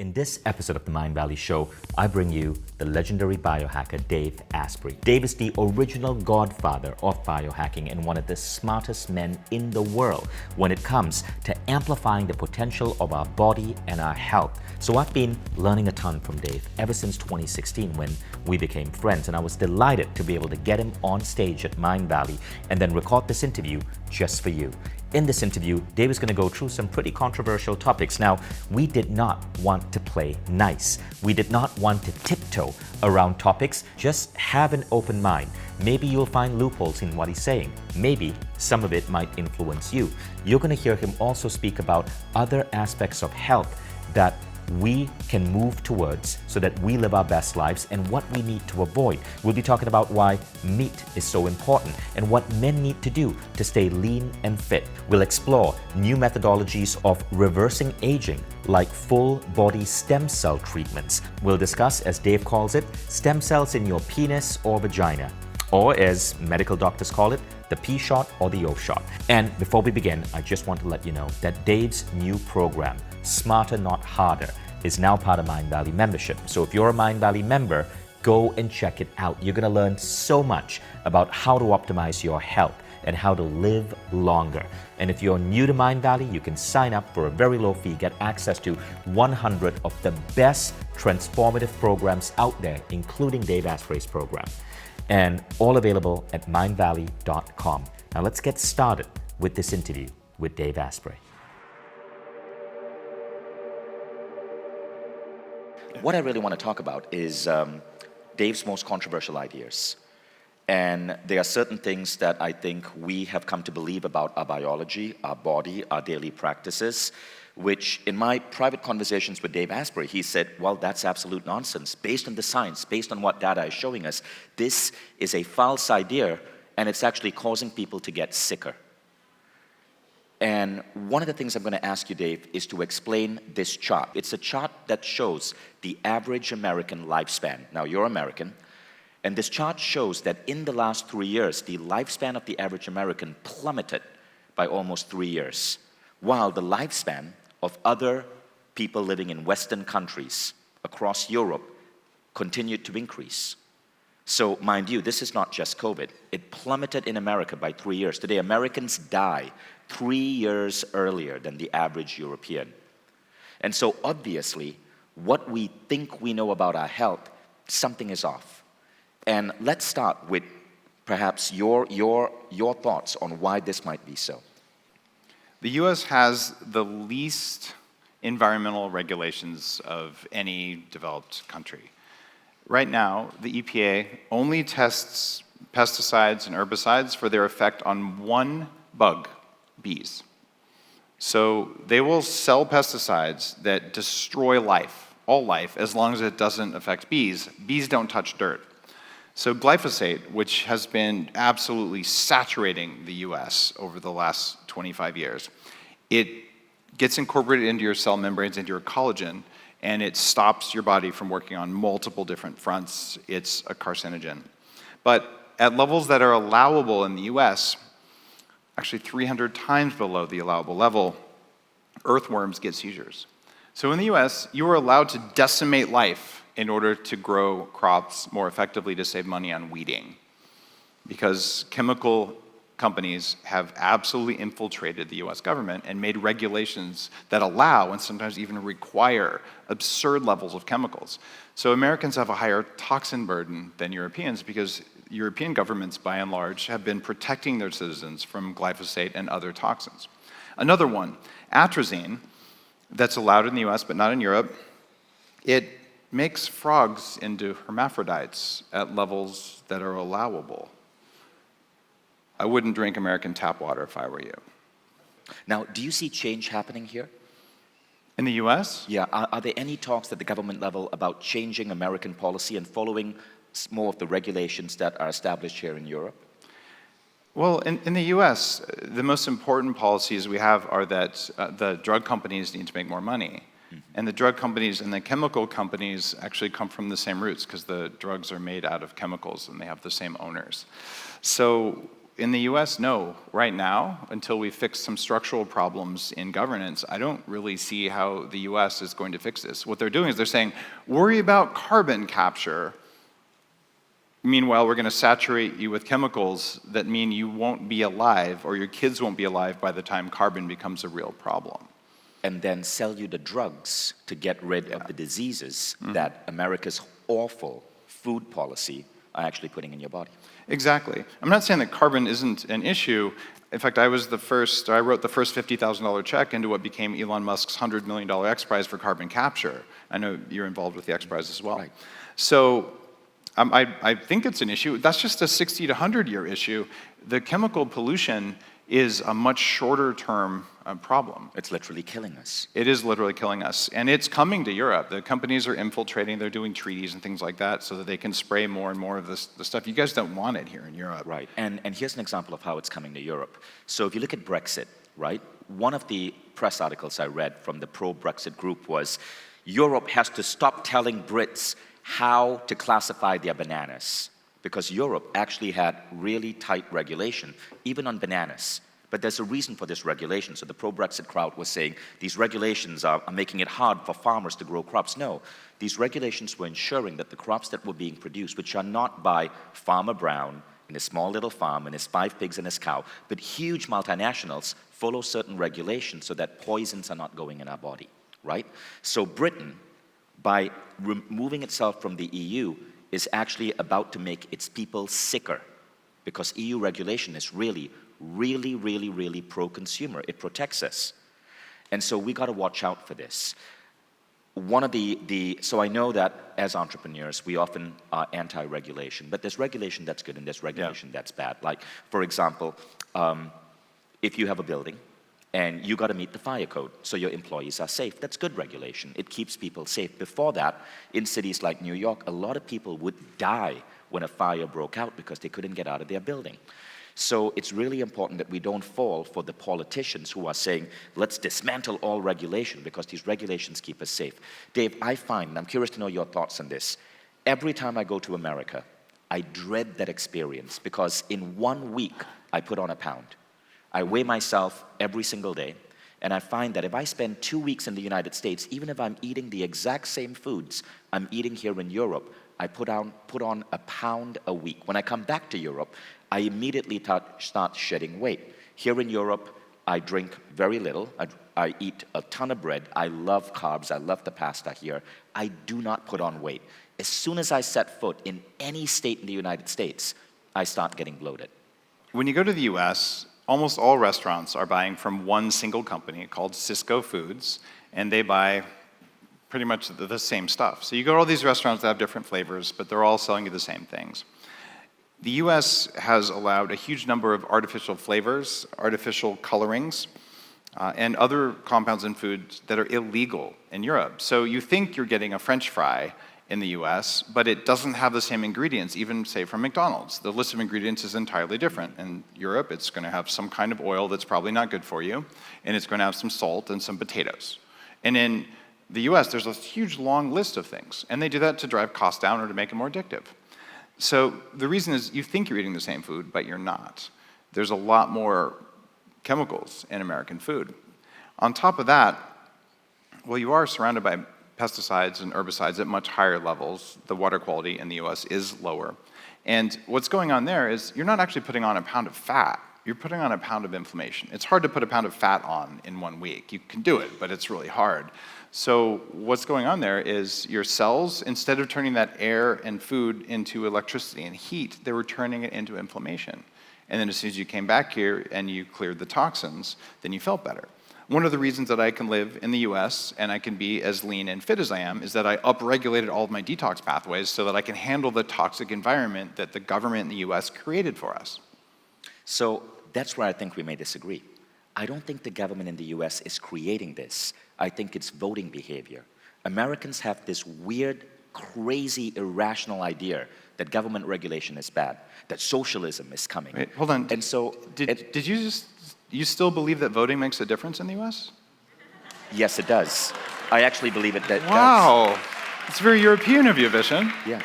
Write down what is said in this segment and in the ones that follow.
In this episode of the Mind Valley Show, I bring you the legendary biohacker Dave Asprey. Dave is the original godfather of biohacking and one of the smartest men in the world when it comes to amplifying the potential of our body and our health. So I've been learning a ton from Dave ever since 2016 when we became friends, and I was delighted to be able to get him on stage at Mind Valley and then record this interview just for you. In this interview, Dave is going to go through some pretty controversial topics. Now, we did not want to play nice. We did not want to tiptoe around topics. Just have an open mind. Maybe you'll find loopholes in what he's saying. Maybe some of it might influence you. You're going to hear him also speak about other aspects of health that we can move towards so that we live our best lives and what we need to avoid. We'll be talking about why meat is so important and what men need to do to stay lean and fit. We'll explore new methodologies of reversing aging like full body stem cell treatments. We'll discuss, as Dave calls it, stem cells in your penis or vagina, or as medical doctors call it, the P shot or the O shot. And before we begin, I just want to let you know that Dave's new program, Smarter Not Harder, is now part of Mind Valley membership. So if you're a Mind Valley member, go and check it out. You're going to learn so much about how to optimize your health and how to live longer. And if you're new to Mind Valley, you can sign up for a very low fee, get access to 100 of the best transformative programs out there, including Dave Asprey's program. And all available at mindvalley.com. Now let's get started with this interview with Dave Asprey. What I really want to talk about is Dave's most controversial ideas. And there are certain things that I think we have come to believe about our biology, our body, our daily practices, which in my private conversations with Dave Asprey, he said, well, that's absolute nonsense. Based on the science, based on what data is showing us, this is a false idea and it's actually causing people to get sicker. And one of the things I'm going to ask you, Dave, is to explain this chart. It's a chart that shows the average American lifespan. Now, you're American, and this chart shows that in the last 3 years, the lifespan of the average American plummeted by almost 3 years, while the lifespan of other people living in Western countries across Europe continued to increase. So, mind you, this is not just COVID. It plummeted in America by 3 years. Today, Americans die 3 years earlier than the average European. And so, obviously, what we think we know about our health, something is off. And let's start with perhaps your thoughts on why this might be so. The U.S. has the least environmental regulations of any developed country. Right now, the EPA only tests pesticides and herbicides for their effect on one bug, bees. So they will sell pesticides that destroy life, all life, as long as it doesn't affect bees. Bees don't touch dirt. So glyphosate, which has been absolutely saturating the US over the last 25 years, it gets incorporated into your cell membranes, into your collagen, and it stops your body from working on multiple different fronts. It's a carcinogen. But at levels that are allowable in the US, actually 300 times below the allowable level, earthworms get seizures. So in the US, you are allowed to decimate life in order to grow crops more effectively to save money on weeding, because chemical companies have absolutely infiltrated the US government and made regulations that allow and sometimes even require absurd levels of chemicals. So Americans have a higher toxin burden than Europeans because European governments, by and large, have been protecting their citizens from glyphosate and other toxins. Another one, atrazine, that's allowed in the US but not in Europe, it makes frogs into hermaphrodites at levels that are allowable. I wouldn't drink American tap water if I were you. Now, do you see change happening here? In the US? Yeah, are there any talks at the government level about changing American policy and following more of the regulations that are established here in Europe? Well, in the US, the most important policies we have are that the drug companies need to make more money. And the drug companies and the chemical companies actually come from the same roots because the drugs are made out of chemicals and they have the same owners. So in the US, no. Right now, until we fix some structural problems in governance, I don't really see how the US is going to fix this. What they're doing is they're saying, worry about carbon capture. Meanwhile, we're going to saturate you with chemicals that mean you won't be alive or your kids won't be alive by the time carbon becomes a real problem. And then sell you the drugs to get rid of the diseases that America's awful food policy are actually putting in your body. Exactly. I'm not saying that carbon isn't an issue. In fact, I wrote the first $50,000 check into what became Elon Musk's $100 million X Prize for carbon capture. I know you're involved with the X Prize as well. Right. So I think it's an issue. That's just a 60 to 100-year issue. The chemical pollution is a much shorter term problem. It's literally killing us. It is literally killing us. And it's coming to Europe. The companies are infiltrating, they're doing treaties and things like that so that they can spray more and more of this, the stuff. You guys don't want it here in Europe. Right, and here's an example of how it's coming to Europe. So if you look at Brexit, right, one of the press articles I read from the pro-Brexit group was, Europe has to stop telling Brits how to classify their bananas, because Europe actually had really tight regulation, even on bananas. But there's a reason for this regulation. So the pro-Brexit crowd was saying these regulations are making it hard for farmers to grow crops. No, these regulations were ensuring that the crops that were being produced, which are not by Farmer Brown in a small little farm and his 5 pigs and his cow, but huge multinationals follow certain regulations so that poisons are not going in our body, right? So Britain, by removing itself from the EU, is actually about to make its people sicker, because EU regulation is really pro-consumer. It protects us. And so we got to watch out for this. One of so I know that as entrepreneurs, we often are anti-regulation, but there's regulation that's good and there's regulation that's bad. Like, for example, if you have a building and you got to meet the fire code so your employees are safe, that's good regulation. It keeps people safe. Before that, in cities like New York, a lot of people would die when a fire broke out because they couldn't get out of their building. So it's really important that we don't fall for the politicians who are saying, let's dismantle all regulation because these regulations keep us safe. Dave, I find, and I'm curious to know your thoughts on this, every time I go to America, I dread that experience because in 1 week, I put on a pound. I weigh myself every single day, and I find that if I spend 2 weeks in the United States, even if I'm eating the exact same foods I'm eating here in Europe, I put on a pound a week. When I come back to Europe, I immediately start shedding weight. Here in Europe, I drink very little. I eat a ton of bread. I love carbs. I love the pasta here. I do not put on weight. As soon as I set foot in any state in the United States, I start getting bloated. When you go to the US, almost all restaurants are buying from one single company called Sysco Foods, and they buy pretty much the same stuff. So you go to all these restaurants that have different flavors, but they're all selling you the same things. The US has allowed a huge number of artificial flavors, artificial colorings, and other compounds in foods that are illegal in Europe. So you think you're getting a French fry in the US, but it doesn't have the same ingredients, even say from McDonald's. The list of ingredients is entirely different. In Europe, it's going to have some kind of oil that's probably not good for you, and it's going to have some salt and some potatoes. And in the US, there's a huge long list of things, and they do that to drive costs down or to make it more addictive. So the reason is you think you're eating the same food, but you're not. There's a lot more chemicals in American food. On top of that, well, you are surrounded by pesticides and herbicides at much higher levels. The water quality in the US is lower. And what's going on there is you're not actually putting on a pound of fat, you're putting on a pound of inflammation. It's hard to put a pound of fat on in 1 week. You can do it, but it's really hard. So what's going on there is your cells, instead of turning that air and food into electricity and heat, they were turning it into inflammation. And then as soon as you came back here and you cleared the toxins, then you felt better. One of the reasons that I can live in the US and I can be as lean and fit as I am is that I upregulated all of my detox pathways so that I can handle the toxic environment that the government in the US created for us. So that's where I think we may disagree. I don't think the government in the US is creating this. I think it's voting behavior. Americans have this weird, crazy, irrational idea that government regulation is bad, that socialism is coming. Wait, hold on. And so... Did you still believe that voting makes a difference in the US? Yes, it does. I actually believe it does. Wow. It's very European of you, Vishen. Yeah.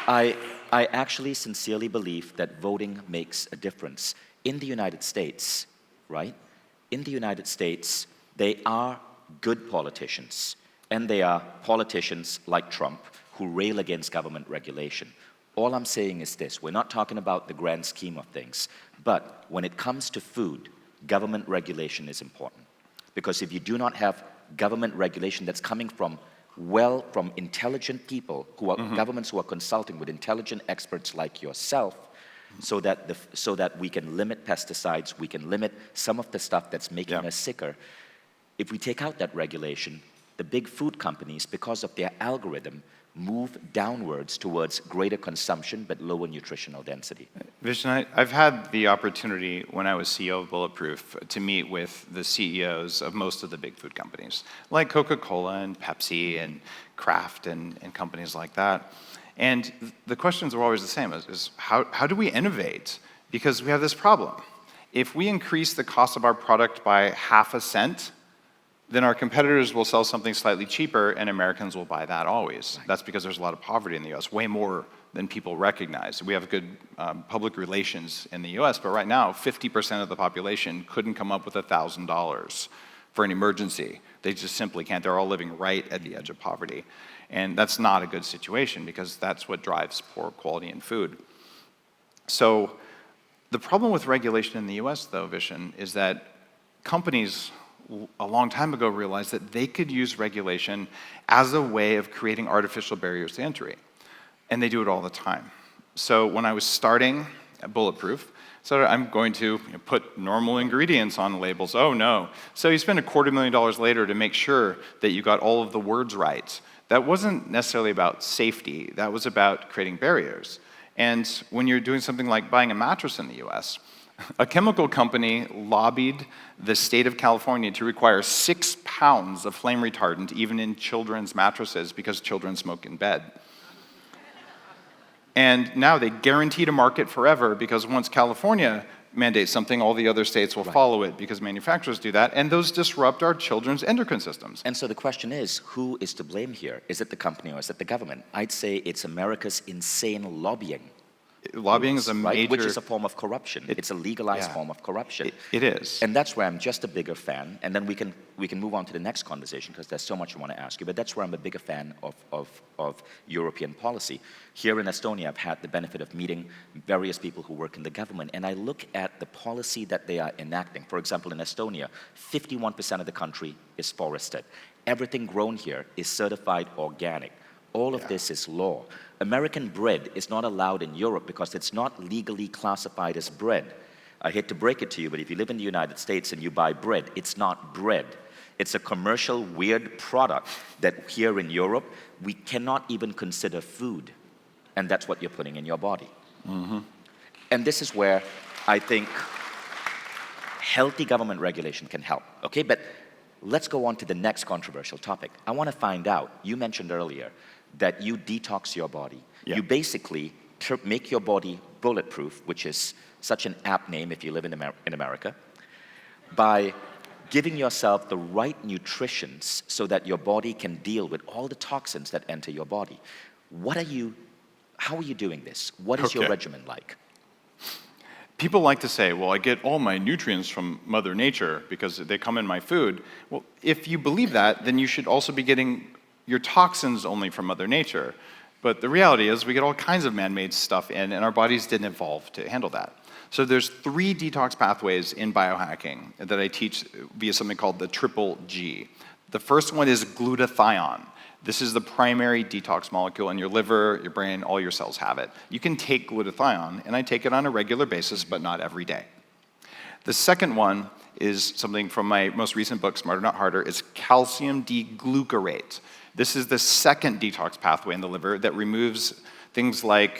I actually sincerely believe that voting makes a difference. in the United States, right? In the United States, they are good politicians. And they are politicians like Trump who rail against government regulation. All I'm saying is this, we're not talking about the grand scheme of things, but when it comes to food, government regulation is important. Because if you do not have government regulation that's coming from intelligent people, who are governments who are consulting with intelligent experts like yourself, so that we can limit pesticides, we can limit some of the stuff that's making us sicker. If we take out that regulation, the big food companies, because of their algorithm, move downwards towards greater consumption but lower nutritional density. Vishen, I've had the opportunity when I was CEO of Bulletproof to meet with the CEOs of most of the big food companies, like Coca-Cola and Pepsi and Kraft and companies like that. And the questions are always the same, is how do we innovate? Because we have this problem. If we increase the cost of our product by half a cent, then our competitors will sell something slightly cheaper and Americans will buy that always. Right. That's because there's a lot of poverty in the US, way more than people recognize. We have good public relations in the US, but right now 50% of the population couldn't come up with $1,000 for an emergency. They just simply can't. They're all living right at the edge of poverty. And that's not a good situation because that's what drives poor quality in food. So the problem with regulation in the US though, Vishen, is that companies a long time ago realized that they could use regulation as a way of creating artificial barriers to entry. And they do it all the time. So when I was starting at Bulletproof, so I'm going to put normal ingredients on labels. Oh no. So you spend $250,000 later to make sure that you got all of the words right. That wasn't necessarily about safety. That was about creating barriers. And when you're doing something like buying a mattress in the US, a chemical company lobbied the state of California to require 6 pounds of flame retardant even in children's mattresses because children smoke in bed. And now they guarantee to market forever because once California mandates something, all the other states will follow it because manufacturers do that, and those disrupt our children's endocrine systems. And so the question is, who is to blame here? Is it the company or is it the government? I'd say it's America's insane lobbying. Lobbying is a major... Which is a form of corruption. It's a legalized form of corruption. It is. And that's where I'm just a bigger fan. And then we can move on to the next conversation because there's so much I want to ask you. But that's where I'm a bigger fan of European policy. Here in Estonia, I've had the benefit of meeting various people who work in the government. And I look at the policy that they are enacting. For example, in Estonia, 51% of the country is forested. Everything grown here is certified organic. All of this is law. American bread is not allowed in Europe because it's not legally classified as bread. I hate to break it to you, but if you live in the United States and you buy bread, it's not bread. It's a commercial, weird product that here in Europe, we cannot even consider food. And that's what you're putting in your body. And this is where I think healthy government regulation can help. Okay, but let's go on to the next controversial topic. I want to find out, you mentioned earlier, that you detox your body. You basically make your body bulletproof, which is such an apt name if you live in America, by giving yourself the right nutritions so that your body can deal with all the toxins that enter your body. How are you doing this? What is your regimen like? People like to say, well, I get all my nutrients from Mother Nature because they come in my food. Well, if you believe that, then you should also be getting your toxins only from Mother Nature. But the reality is we get all kinds of man-made stuff in, and our bodies didn't evolve to handle that. So there's 3 detox pathways in biohacking that I teach via something called the triple G. The first one is glutathione. This is the primary detox molecule in your liver, your brain, all your cells have it. You can take glutathione, and I take it on a regular basis, but not every day. The second one is something from my most recent book, Smarter Not Harder. It's calcium deglucarate. This is the second detox pathway in the liver that removes things like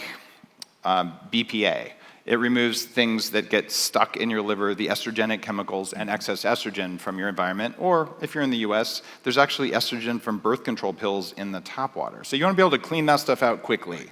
BPA. It removes things that get stuck in your liver, the estrogenic chemicals and excess estrogen from your environment. Or if you're in the US, there's actually estrogen from birth control pills in the tap water. So you want to be able to clean that stuff out quickly.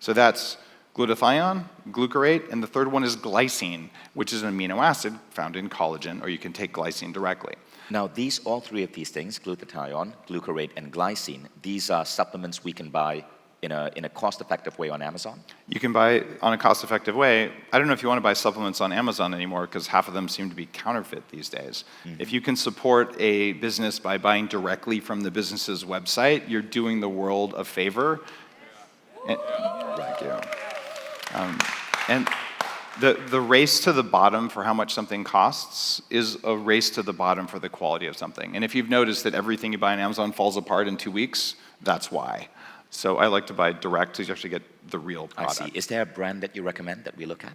So that's glutathione, glucarate, and the third one is glycine, which is an amino acid found in collagen, or you can take glycine directly. Now, all 3 of these things, glutathione, glucarate, and glycine, these are supplements we can buy in a cost-effective way on Amazon? You can buy on a cost-effective way. I don't know if you want to buy supplements on Amazon anymore because half of them seem to be counterfeit these days. If you can support a business by buying directly from the business's website, you're doing the world a favor. Thank you. And the race to the bottom for how much something costs is a race to the bottom for the quality of something. And if you've noticed that everything you buy on Amazon falls apart in 2 weeks, that's why. So I like to buy direct so you actually get the real product. I see. Is there a brand that you recommend that we look at?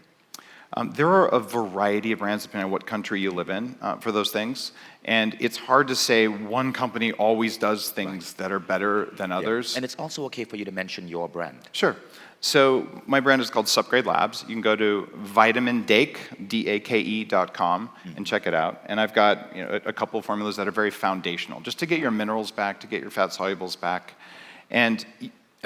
There are a variety of brands depending on what country you live in for those things. And it's hard to say one company always does things that are better than others. And it's also okay for you to mention your brand. Sure. So my brand is called Subgrade Labs. You can go to vitamindake, dake.com, and check it out. And I've got a couple of formulas that are very foundational, just to get your minerals back, to get your fat solubles back. And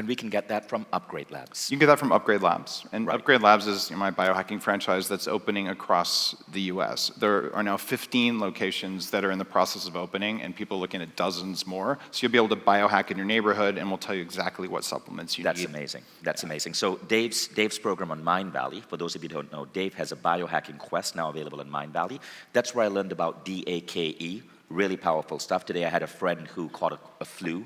we can get that from Upgrade Labs. You can get that from Upgrade Labs. And Upgrade Labs is my biohacking franchise that's opening across the US. There are now 15 locations that are in the process of opening, and people are looking at dozens more. So you'll be able to biohack in your neighborhood, and we'll tell you exactly what supplements you need. That's amazing. That's amazing. So Dave's program on Mindvalley, for those of you who don't know, Dave has a biohacking quest now available in Mindvalley. That's where I learned about DAKE, really powerful stuff. Today I had a friend who caught a flu.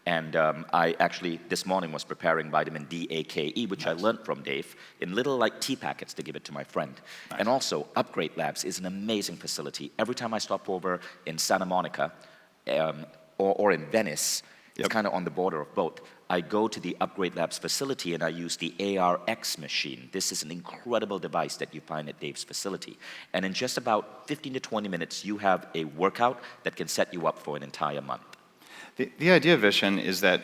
And I actually, this morning, was preparing vitamin DAKE, which I learned from Dave, in little tea packets to give it to my friend. Nice. And also, Upgrade Labs is an amazing facility. Every time I stop over in Santa Monica or in Venice, it's kind of on the border of both, I go to the Upgrade Labs facility and I use the ARX machine. This is an incredible device that you find at Dave's facility. And in just about 15 to 20 minutes, you have a workout that can set you up for an entire month. The idea, Vishen, is that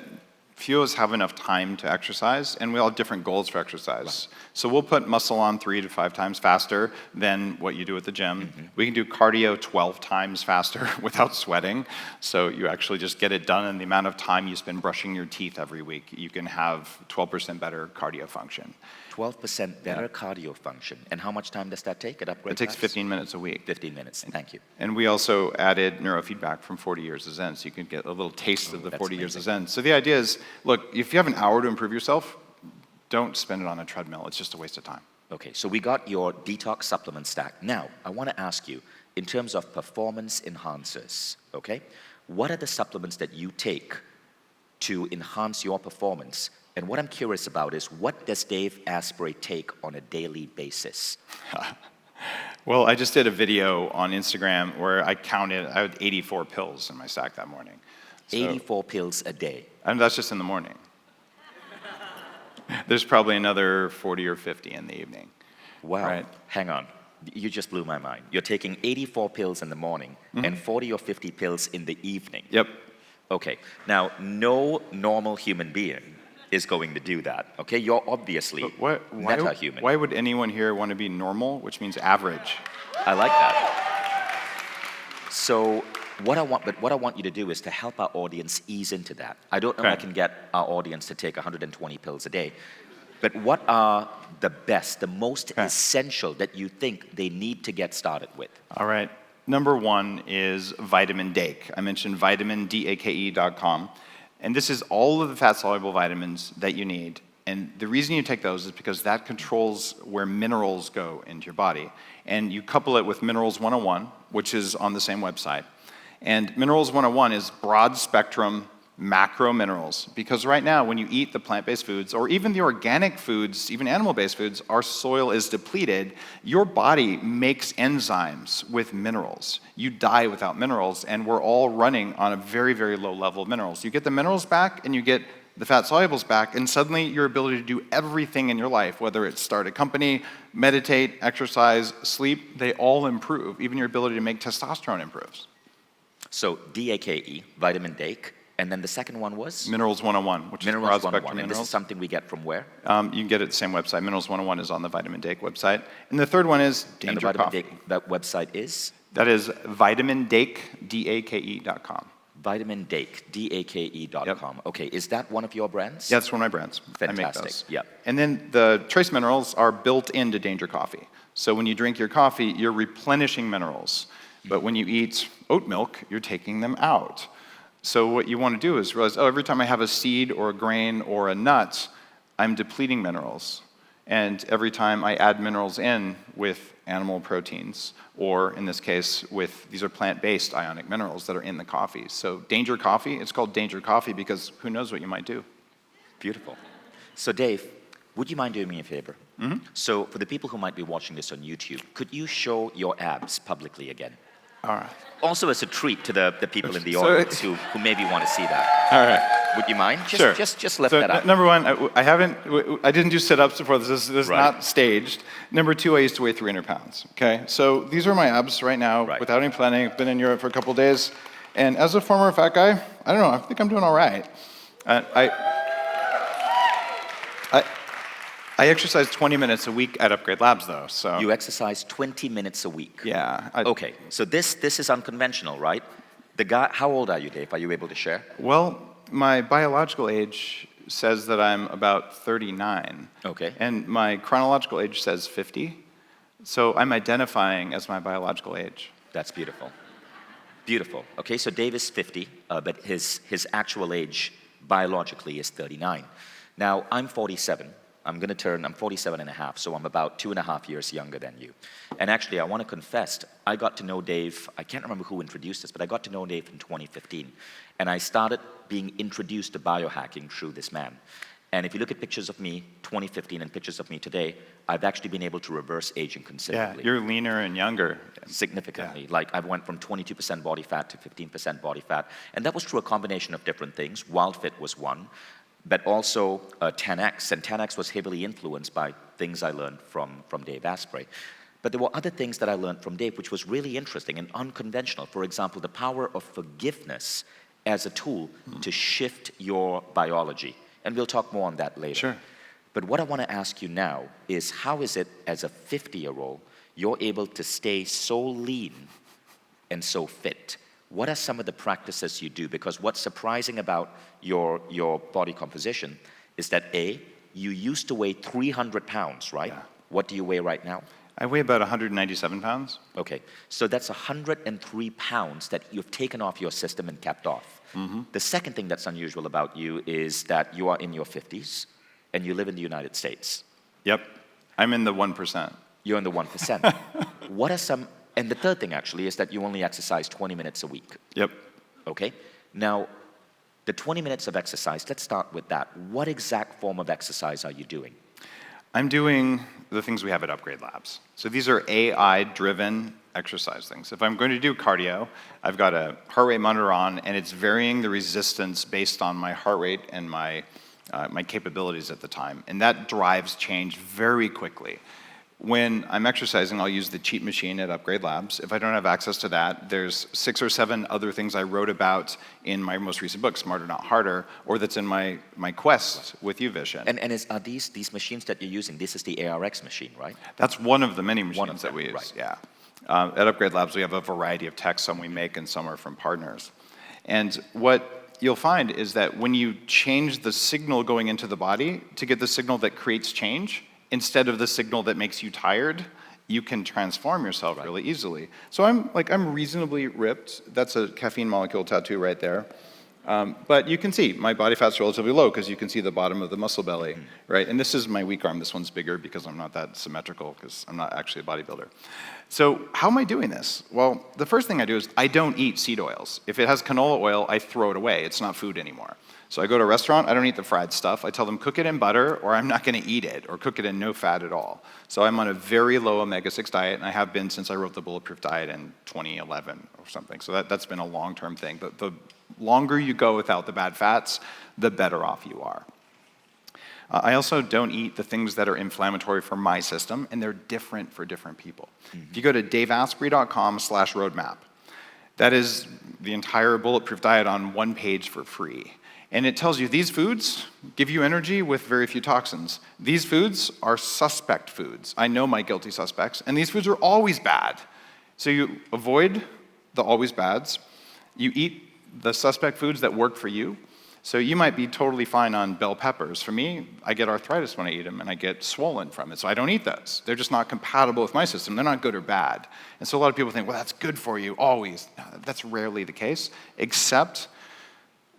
few of us have enough time to exercise, and we all have different goals for exercise. Right. So we'll put muscle on 3 to 5 times faster than what you do at the gym. We can do cardio 12 times faster without sweating. So you actually just get it done in the amount of time you spend brushing your teeth every week. You can have 12% better cardio function. 12% better cardio function. And how much time does that take at Upgrade It takes 15 minutes a week. 15 minutes, thank you. And we also added neurofeedback from 40 years of Zen, so you can get a little taste of the 40 years of Zen. So the idea is, look, if you have an hour to improve yourself, don't spend it on a treadmill. It's just a waste of time. Okay, so we got your detox supplement stack. Now, I want to ask you, in terms of performance enhancers, okay, what are the supplements that you take to enhance your performance? And what I'm curious about is, what does Dave Asprey take on a daily basis? Well, I just did a video on Instagram where I had 84 pills in my stack that morning. So, 84 pills a day? And that's just in the morning. There's probably another 40 or 50 in the evening. Wow, right? Hang on. You just blew my mind. You're taking 84 pills in the morning and 40 or 50 pills in the evening. Yep. Okay, now no normal human being is going to do that, okay? You're obviously meta-human. Why would anyone here want to be normal, which means average? I like that. So what I want you to do is to help our audience ease into that. I don't know if I can get our audience to take 120 pills a day, but what are the best, the most essential that you think they need to get started with? All right. Number one is vitamin Dake. I mentioned vitamindake.com. And this is all of the fat-soluble vitamins that you need. And the reason you take those is because that controls where minerals go into your body. And you couple it with Minerals 101, which is on the same website. And Minerals 101 is broad-spectrum macro minerals. Because right now, when you eat the plant-based foods, or even the organic foods, even animal-based foods, our soil is depleted. Your body makes enzymes with minerals. You die without minerals, and we're all running on a very, very low level of minerals. You get the minerals back, and you get the fat solubles back, and suddenly your ability to do everything in your life, whether it's start a company, meditate, exercise, sleep, they all improve. Even your ability to make testosterone improves. So DAKE, vitamin Dake. And then the second one was? Minerals 101, which Minerals is broad 101. spectrum And minerals. this is something we get from where? You can get it at the same website. Minerals 101 is on the Vitamin Dake website. And the third one is Danger And the Vitamin Coffee. Dake, that website is? That is vitamindake, DAKE.com. Vitamindake, DAKE.com. Yep. Okay, is that one of your brands? Yeah, it's one of my brands. Fantastic. I make those. Yep. And then the trace minerals are built into Danger Coffee. So when you drink your coffee, you're replenishing minerals. But when you eat oat milk, you're taking them out. So what you want to do is realize, oh, every time I have a seed or a grain or a nut, I'm depleting minerals. And every time I add minerals in with animal proteins, or in this case, these are plant-based ionic minerals that are in the coffee. So danger coffee, it's called danger coffee because who knows what you might do. Beautiful. So Dave, would you mind doing me a favor? So for the people who might be watching this on YouTube, could you show your abs publicly again? All right. Also as a treat to the people in the audience who maybe want to see that. All right. Would you mind? Sure. Just lift So that up. number one, I didn't do sit-ups before. This is Right. not staged. Number two, I used to weigh 300 pounds. Okay, so these are my abs right now, Right. without any planning. I've been in Europe for a couple of days, and as a former fat guy, I don't know. I think I'm doing all right. I exercise 20 minutes a week at Upgrade Labs, though. So You exercise 20 minutes a week. yeah. Okay, so this is unconventional, right? The guy, how old are you, Dave? Are you able to share? Well, my biological age says that I'm about 39. Okay. And my chronological age says 50. So I'm identifying as my biological age. That's beautiful. Beautiful. Okay, so Dave is 50, but his actual age biologically is 39. Now, I'm 47. I'm 47 and a half, so I'm about 2.5 years younger than you. And actually, I want to confess, I got to know Dave, I can't remember who introduced us, but I got to know Dave in 2015. And I started being introduced to biohacking through this man. And if you look at pictures of me, 2015, and pictures of me today, I've actually been able to reverse aging Yeah, considerably. you're leaner and younger. Significantly. Like I've went from 22% body fat to 15% body fat. And that was through a combination of different things. WildFit was one, but also 10X. And 10X was heavily influenced by things I learned from Dave Asprey. But there were other things that I learned from Dave, which was really interesting and unconventional. For example, the power of forgiveness as a tool to shift your biology. And we'll talk more on that later. Sure. But what I want to ask you now is how is it, as a 50-year-old, you're able to stay so lean and so fit? What are some of the practices you do? Because what's surprising about your body composition is that A, you used to weigh 300 pounds, right? Yeah. What do you weigh right now? I weigh about 197 pounds. Okay, so that's 103 pounds that you've taken off your system and kept off. The second thing that's unusual about you is that you are in your 50s and you live in the United States. Yep. I'm in the 1%. You're in the 1%. What are some, and the third thing actually is that you only exercise 20 minutes a week. Yep. Okay, now the 20 minutes of exercise, let's start with that. What exact form of exercise are you doing? I'm doing the things we have at Upgrade Labs. So these are AI-driven exercise things. If I'm going to do cardio, I've got a heart rate monitor on, and it's varying the resistance based on my heart rate and my capabilities at the time. And that drives change very quickly. When I'm exercising, I'll use the cheat machine at Upgrade Labs. If I don't have access to that, there's 6 or 7 other things I wrote about in my most recent book, Smarter Not Harder, or that's in my quest with UVision. And are these machines that you're using, this is the ARX machine, right? That's one of the many machines of that them, we use, right. yeah. At Upgrade Labs, we have a variety of techs, some we make and some are from partners. And what you'll find is that when you change the signal going into the body to get the signal that creates change, instead of the signal that makes you tired, you can transform yourself really easily. So I'm reasonably ripped. That's a caffeine molecule tattoo right there. But you can see my body fat's relatively low because you can see the bottom of the muscle belly, right? And this is my weak arm. This one's bigger because I'm not that symmetrical because I'm not actually a bodybuilder. So how am I doing this? Well, the first thing I do is I don't eat seed oils. If it has canola oil, I throw it away. It's not food anymore. So I go to a restaurant, I don't eat the fried stuff. I tell them cook it in butter or I'm not going to eat it, or cook it in no fat at all. So I'm on a very low omega-6 diet, and I have been since I wrote the Bulletproof Diet in 2011 or something. So that's been a long-term thing. But the longer you go without the bad fats, the better off you are. I also don't eat the things that are inflammatory for my system, and they're different for different people. If you go to daveasprey.com/roadmap, that is the entire Bulletproof Diet on one page for free. And it tells you these foods give you energy with very few toxins. These foods are suspect foods. I know my guilty suspects, and these foods are always bad. So you avoid the always bads. You eat the suspect foods that work for you. So you might be totally fine on bell peppers. For me, I get arthritis when I eat them, and I get swollen from it, so I don't eat those. They're just not compatible with my system. They're not good or bad. And so a lot of people think, well, that's good for you, always. That's rarely the case, except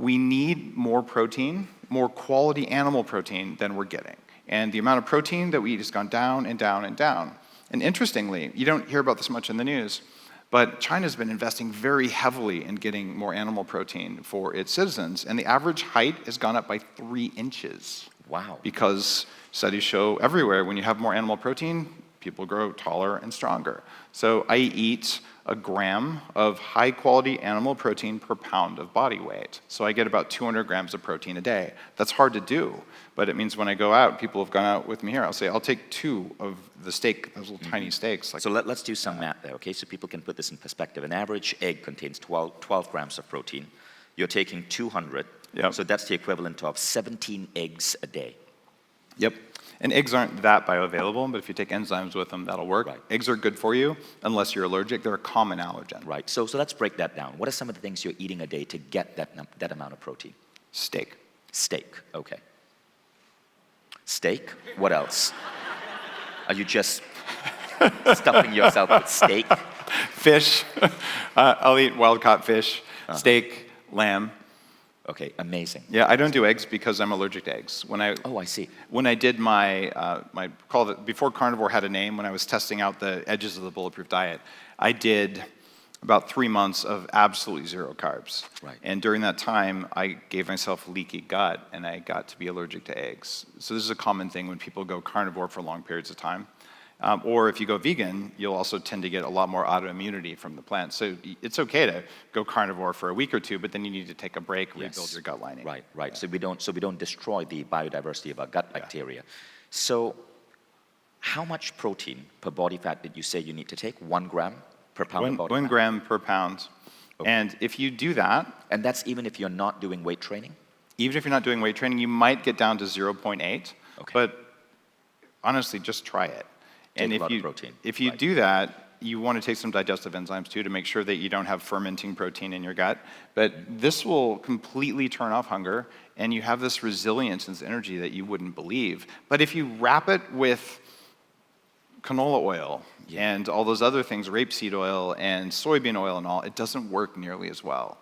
we need more protein, more quality animal protein than we're getting. And the amount of protein that we eat has gone down and down and down. And interestingly, you don't hear about this much in the news, but China's been investing very heavily in getting more animal protein for its citizens, and the average height has gone up by 3 inches. Wow. Because studies show everywhere when you have more animal protein, people grow taller and stronger. So I eat a gram of high-quality animal protein per pound of body weight. So I get about 200 grams of protein a day. That's hard to do, but it means when I go out, people have gone out with me here, I'll say, I'll take 2 of the steak, those little tiny steaks. So let's do some math there, okay? So people can put this in perspective. An average egg contains 12 grams of protein. You're taking 200, so that's the equivalent of 17 eggs a day. Yep. And eggs aren't that bioavailable, but if you take enzymes with them, that'll work. Right. Eggs are good for you unless you're allergic. They're a common allergen. Right. So let's break that down. What are some of the things you're eating a day to get that amount of protein? Steak. Steak. Okay. Steak? What else? Are you just stuffing yourself with steak? Fish. I'll eat wild-caught fish. Steak, lamb. Okay, amazing. Yeah, I don't do eggs because I'm allergic to eggs. Oh, I see. When I did my before carnivore had a name, when I was testing out the edges of the bulletproof diet, I did about 3 months of absolutely 0 carbs. Right. And during that time, I gave myself leaky gut, and I got to be allergic to eggs. So this is a common thing when people go carnivore for long periods of time. Or if you go vegan, you'll also tend to get a lot more autoimmunity from the plant. So it's okay to go carnivore for a week or 2, but then you need to take a break, rebuild your gut lining. Right, right. Yeah. So we don't destroy the biodiversity of our gut bacteria. So how much protein per body fat did you say you need to take? 1 gram per pound of body fat? 1 gram per pound. Okay. And if you do that... And that's even if you're not doing weight training? Even if you're not doing weight training, you might get down to 0.8. Okay. But honestly, just try it. And if you do that, you want to take some digestive enzymes too to make sure that you don't have fermenting protein in your gut. But this will completely turn off hunger, and you have this resilience and this energy that you wouldn't believe. But if you wrap it with canola oil and all those other things, rapeseed oil and soybean oil and all, it doesn't work nearly as well.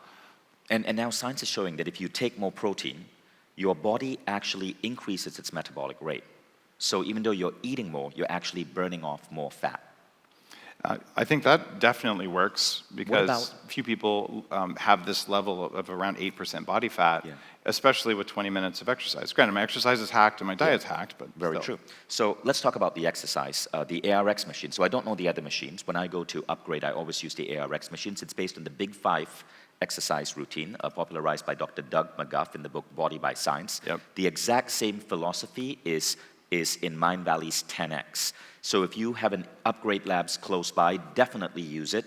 And now science is showing that if you take more protein, your body actually increases its metabolic rate. So even though you're eating more, you're actually burning off more fat. I think that definitely works because few people have this level of around 8% body fat, especially with 20 minutes of exercise. Granted, my exercise is hacked and my diet's hacked, but Very true. So let's talk about the exercise, the ARX machine. So I don't know the other machines. When I go to upgrade, I always use the ARX machines. It's based on the Big 5 exercise routine, popularized by Dr. Doug McGuff in the book Body by Science. Yep. The exact same philosophy is in Mind Valley's 10X. So if you have an Upgrade Labs close by, definitely use it.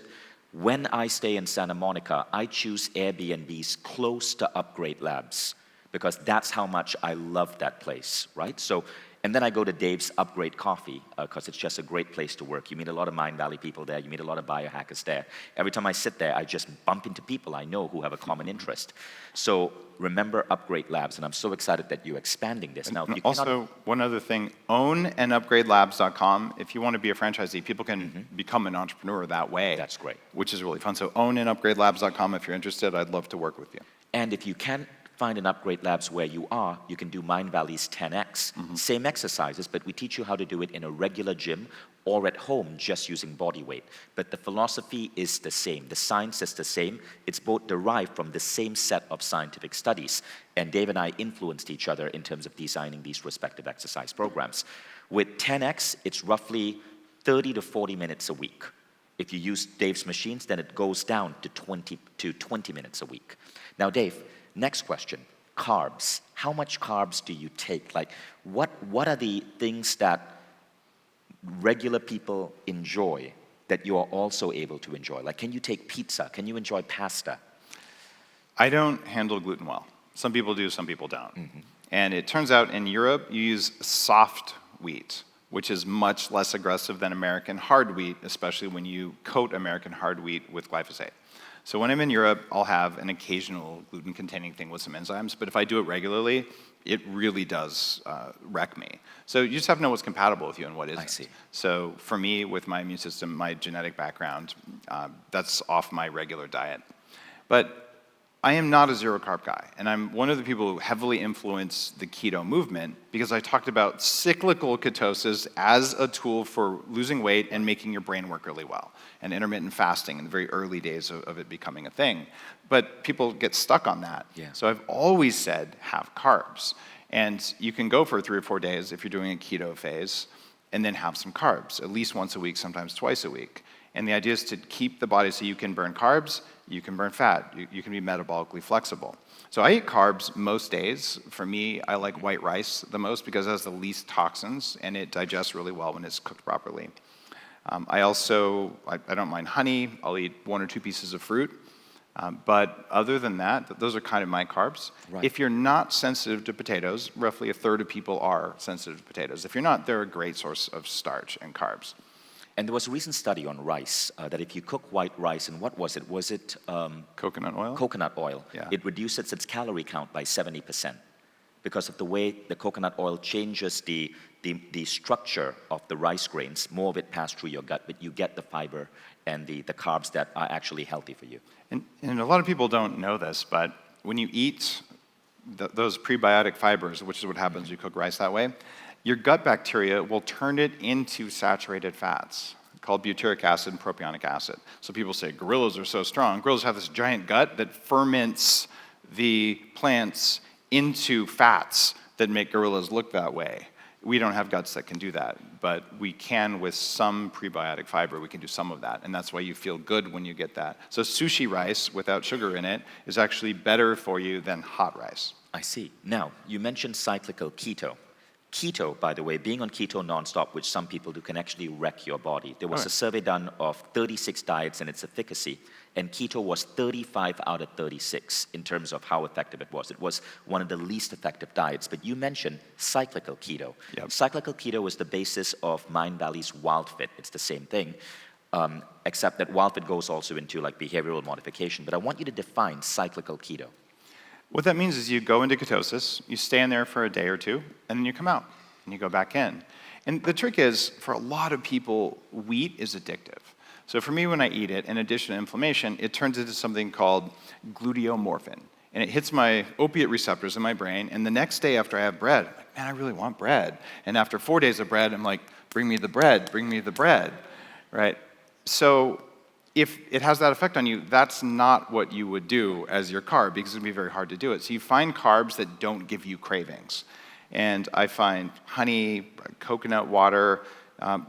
When I stay in Santa Monica, I choose Airbnbs close to Upgrade Labs because that's how much I love that place, right? So, and then I go to Dave's Upgrade Coffee because it's just a great place to work. You meet a lot of Mind Valley people there. You meet a lot of biohackers there. Every time I sit there, I just bump into people I know who have a common interest. So remember Upgrade Labs, and I'm so excited that you're expanding this. Now, you also, one other thing, ownandupgradelabs.com. If you want to be a franchisee, people can become an entrepreneur that way. That's great. Which is really fun. So ownandupgradelabs.com if you're interested. I'd love to work with you. And if you can't find an Upgrade Labs where you are, you can do Mind Valley's 10X. Same exercises, but we teach you how to do it in a regular gym or at home just using body weight. But the philosophy is the same. The science is the same. It's both derived from the same set of scientific studies. And Dave and I influenced each other in terms of designing these respective exercise programs. With 10X, it's roughly 30 to 40 minutes a week. If you use Dave's machines, then it goes down to 20 minutes a week. Now, Dave, next question, carbs. How much carbs do you take? Like, what are the things that regular people enjoy that you are also able to enjoy? Like, can you take pizza? Can you enjoy pasta? I don't handle gluten well. Some people do, some people don't. And it turns out in Europe, you use soft wheat, which is much less aggressive than American hard wheat, especially when you coat American hard wheat with glyphosate. So when I'm in Europe, I'll have an occasional gluten-containing thing with some enzymes, but if I do it regularly, it really does wreck me. So you just have to know what's compatible with you and what isn't. I see. So for me, with my immune system, my genetic background, that's off my regular diet. But I am not a zero-carb guy, and I'm one of the people who heavily influence the keto movement because I talked about cyclical ketosis as a tool for losing weight and making your brain work really well, and intermittent fasting in the very early days of it becoming a thing. But people get stuck on that. Yeah. So I've always said have carbs. And you can go for 3 or 4 days if you're doing a keto phase, and then have some carbs, at least once a week, sometimes twice a week. And the idea is to keep the body so you can burn carbs, you can burn fat, you can be metabolically flexible. So I eat carbs most days. For me, I like white rice the most because it has the least toxins and it digests really well when it's cooked properly. I don't mind honey. I'll eat 1 or 2 pieces of fruit. But other than that, those are kind of my carbs. Right. If you're not sensitive to potatoes, roughly a third of people are sensitive to potatoes. If you're not, they're a great source of starch and carbs. And there was a recent study on rice that if you cook white rice, and what was it? Was it Coconut oil? coconut oil? Yeah. It reduces its calorie count by 70% because of the way the coconut oil changes the structure of the rice grains. More of it passes through your gut, but you get the fiber and the carbs that are actually healthy for you. And a lot of people don't know this, but when you eat those prebiotic fibers, which is what happens when you cook rice that way, your gut bacteria will turn it into saturated fats called butyric acid and propionic acid. So people say gorillas are so strong. Gorillas have this giant gut that ferments the plants into fats that make gorillas look that way. We don't have guts that can do that, but we can with some prebiotic fiber, we can do some of that, and that's why you feel good when you get that. So sushi rice without sugar in it is actually better for you than hot rice. I see. Now, you mentioned cyclical keto. Keto, by the way, being on keto nonstop, which some people do, can actually wreck your body. There was a survey done of 36 diets and its efficacy, and keto was 35 out of 36 in terms of how effective it was. It was one of the least effective diets, but you mentioned cyclical keto. Yep. Cyclical keto is the basis of Mindvalley's WildFit. It's the same thing, except that WildFit goes also into like behavioral modification, but I want you to define cyclical keto. What that means is you go into ketosis, you stay in there for a day or two, and then you come out, and you go back in. And the trick is, for a lot of people, wheat is addictive. So for me, when I eat it, in addition to inflammation, it turns into something called gluteomorphin. And it hits my opiate receptors in my brain, and the next day after I have bread, I'm like, man, I really want bread. And after 4 days of bread, I'm like, bring me the bread, right? So if it has that effect on you, that's not what you would do as your carb because it would be very hard to do it. So you find carbs that don't give you cravings. And I find honey, coconut water,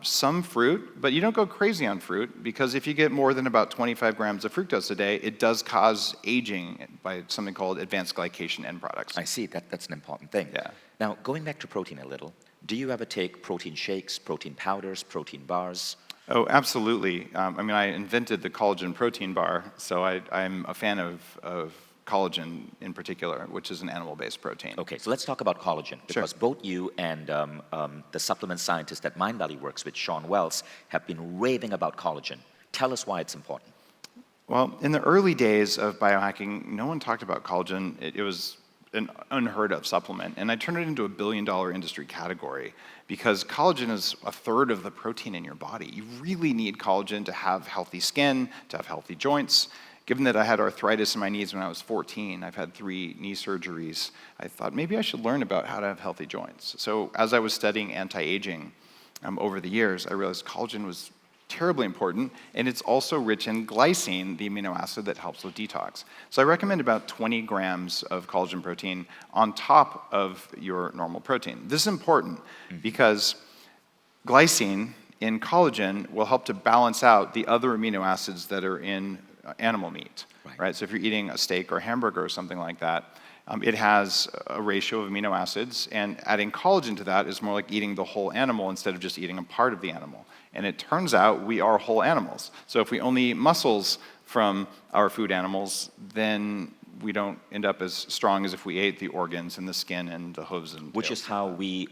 some fruit, but you don't go crazy on fruit because if you get more than about 25 grams of fructose a day, it does cause aging by something called advanced glycation end products. I see, that's an important thing. Yeah. Now, going back to protein a little, do you ever take protein shakes, protein powders, protein bars? Oh, absolutely. I invented the collagen protein bar, so I'm a fan of collagen in particular, which is an animal-based protein. Okay, so let's talk about collagen, because both you and the supplement scientist at Mindvalley works with, Sean Wells, have been raving about collagen. Tell us why it's important. Well, in the early days of biohacking, no one talked about collagen. It was an unheard of supplement, and I turned it into a $1 billion industry category because collagen is a third of the protein in your body. You really need collagen to have healthy skin, to have healthy joints. Given that I had arthritis in my knees when I was 14, I've had 3 knee surgeries, I thought maybe I should learn about how to have healthy joints. So as I was studying anti-aging over the years, I realized collagen was terribly important, and it's also rich in glycine, the amino acid that helps with detox. So I recommend about 20 grams of collagen protein on top of your normal protein. This is important because glycine in collagen will help to balance out the other amino acids that are in animal meat, right? So if you're eating a steak or a hamburger or something like that, it has a ratio of amino acids, and adding collagen to that is more like eating the whole animal instead of just eating a part of the animal. And it turns out we are whole animals. So if we only eat muscles from our food animals, then we don't end up as strong as if we ate the organs and the skin and the hooves and Which tails. is how we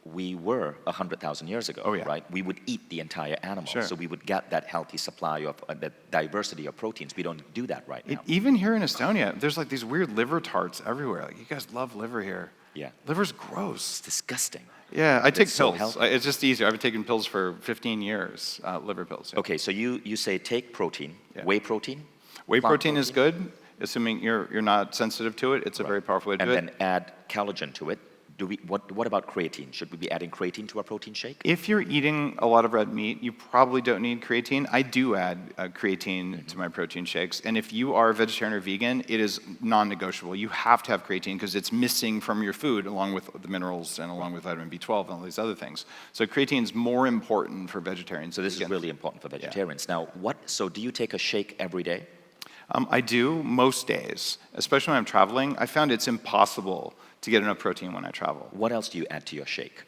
were 100,000 years ago, right? We would eat the entire animal, so we would get that healthy supply of the diversity of proteins. We don't do that right now. Even here in Estonia, there's like these weird liver tarts everywhere. Like, you guys love liver here. Yeah. Liver's gross. It's disgusting. Yeah, I take so pills. healthy. It's just easier. I've been taking pills for 15 years, liver pills. Yeah. Okay, so you say take protein, whey protein? Whey plant protein is good. assuming you're not sensitive to it, it's a very powerful way to do it. And then add collagen to it. What about creatine? Should we be adding creatine to our protein shake? If you're eating a lot of red meat, you probably don't need creatine. I do add creatine to my protein shakes. And if you are vegetarian or vegan, it is non-negotiable. You have to have creatine because it's missing from your food along with the minerals and along with vitamin B12 and all these other things. So creatine is more important for vegetarians. So this is really important for vegetarians. Now, so do you take a shake every day? I do most days, especially when I'm traveling. I found it's impossible to get enough protein when I travel. What else do you add to your shake?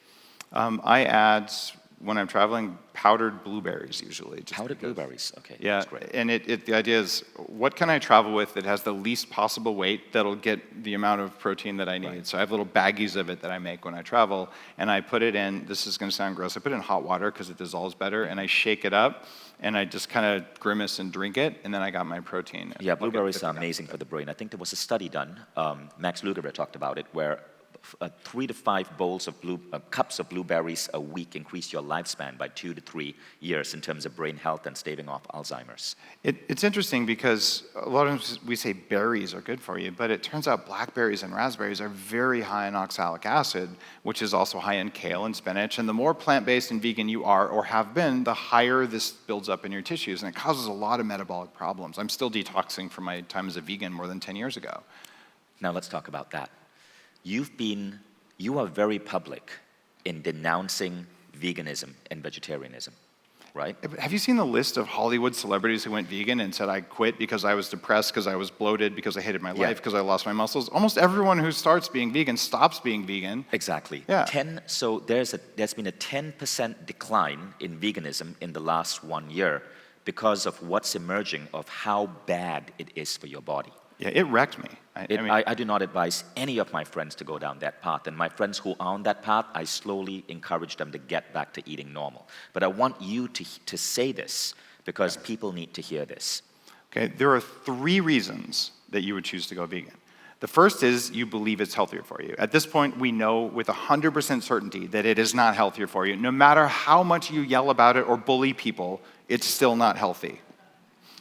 I add, when I'm traveling, powdered blueberries usually. Powdered blueberries, okay. Yeah, That's great. and the idea is, what can I travel with that has the least possible weight that'll get the amount of protein that I need? Right. So I have little baggies of it that I make when I travel, and I put it in, this is gonna sound gross, I put it in hot water because it dissolves better, and I shake it up, and I just kind of grimace and drink it, and then I got my protein. Yeah, blueberries are amazing for the brain. I think there was a study done, Max Lugerer talked about it, where 3 to 5 bowls of cups of blueberries a week increase your lifespan by 2 to 3 years in terms of brain health and staving off Alzheimer's. It's interesting because a lot of times we say berries are good for you, but it turns out blackberries and raspberries are very high in oxalic acid, which is also high in kale and spinach. And the more plant-based and vegan you are or have been, the higher this builds up in your tissues, and it causes a lot of metabolic problems. I'm still detoxing from my time as a vegan more than 10 years ago. Now let's talk about that. You are very public in denouncing veganism and vegetarianism, right? Have you seen the list of Hollywood celebrities who went vegan and said, I quit because I was depressed, because I was bloated, because I hated my life, because I lost my muscles? Almost everyone who starts being vegan stops being vegan. Exactly. Yeah. So there's been a 10% decline in veganism in the last 1 year because of what's emerging of how bad it is for your body. Yeah, it wrecked me. I do not advise any of my friends to go down that path. And my friends who are on that path, I slowly encourage them to get back to eating normal. But I want you to say this because people need to hear this. Okay, there are 3 reasons that you would choose to go vegan. The first is you believe it's healthier for you. At this point, we know with 100% certainty that it is not healthier for you. No matter how much you yell about it or bully people, it's still not healthy.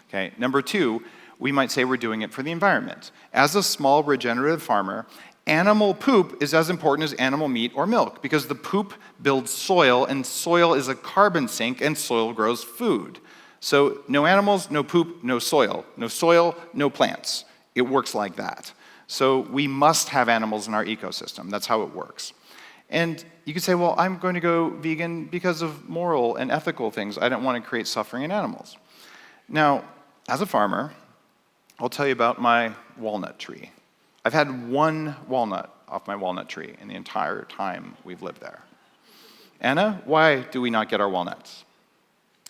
Okay, number 2, we might say we're doing it for the environment. As a small regenerative farmer, animal poop is as important as animal meat or milk because the poop builds soil, and soil is a carbon sink, and soil grows food. So no animals, no poop, no soil. No soil, no plants. It works like that. So we must have animals in our ecosystem. That's how it works. And you could say, well, I'm going to go vegan because of moral and ethical things. I don't want to create suffering in animals. Now, as a farmer, I'll tell you about my walnut tree. I've had 1 walnut off my walnut tree in the entire time we've lived there. Anna, why do we not get our walnuts?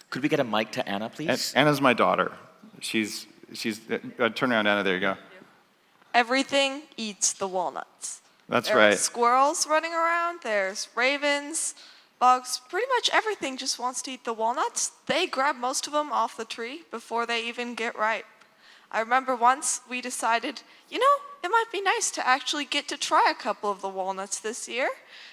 Could we get a mic to Anna, please? Anna's my daughter. She's turn around, Anna, there you go. Everything eats the walnuts. That's There right. are squirrels running around, there's ravens, bugs, pretty much everything just wants to eat the walnuts. They grab most of them off the tree before they even get ripe. I remember once we decided, it might be nice to actually get to try a couple of the walnuts this year.